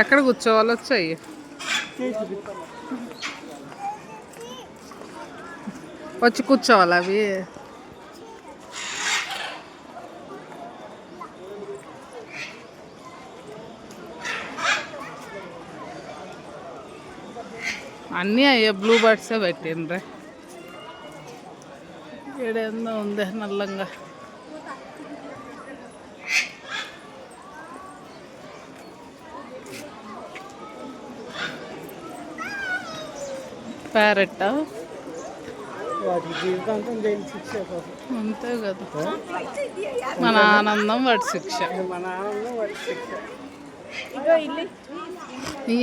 ఎక్కడ కూర్చోవాలి వచ్చాయి వచ్చి కూర్చోవాలి అవి అన్నీ అయ్యే బ్లూ బర్డ్సే పెట్టిండ్రే ఏడేందో ఉంది నల్లంగా ప్యారెట్ అంతే కదా మన ఆనందం వాటి శిక్ష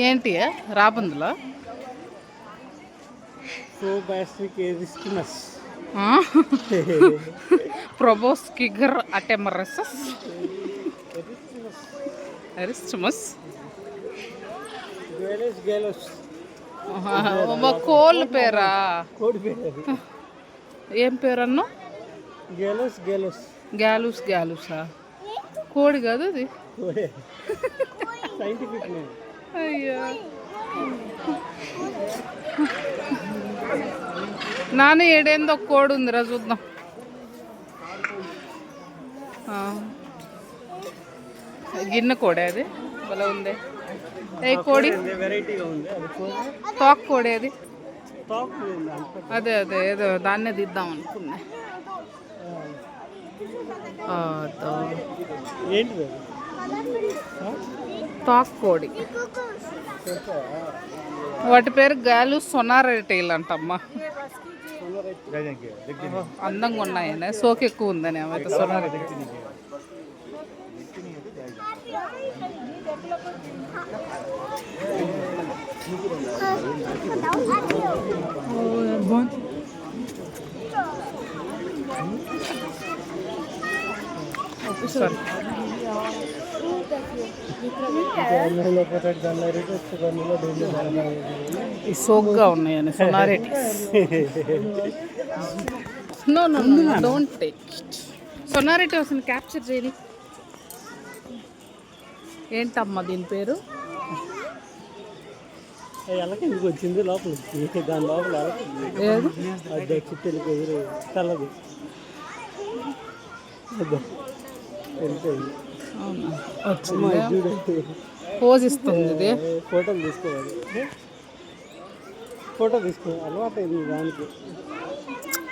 ఏంటి రాబందులో probos kiger atemereses Aristomus కోళ్ళ పేరా ఏం పేరు అన్నా గ్యాలూసా కోడి కాదు అది అయ్యా నాన్న ఏడేందో కోడి ఉందిరా చూద్దాం గిన్నె కోడి అది భలే ఉంది ఏ కోడి తాక్ కోడి అది అదే అదే ఏదో దాన్నే దిద్దాం అనుకున్నా తాక్ కోడి వాటి పేరు గాలు సొనారెటీలు అంటమ్మా అందంగా ఉన్నాయనే సోకు ఎక్కువ ఉందని అవైతే సొనారెటీ ఈ సోగ్గా ఉన్నాయని sonority no no don't take it sonority అసలు క్యాప్చర్ చేయని ఏంటమ్మా దీని పేరు ఎలకెందుకు వచ్చింది లోపలికి దాని లోపల చిట్టెలకి ఎదురు తెల్లది పోజ్ ఇస్తుంది ఇది ఫోటోలు తీసుకోవాలి ఫోటో తీసుకో అలవాటు అయింది దానికి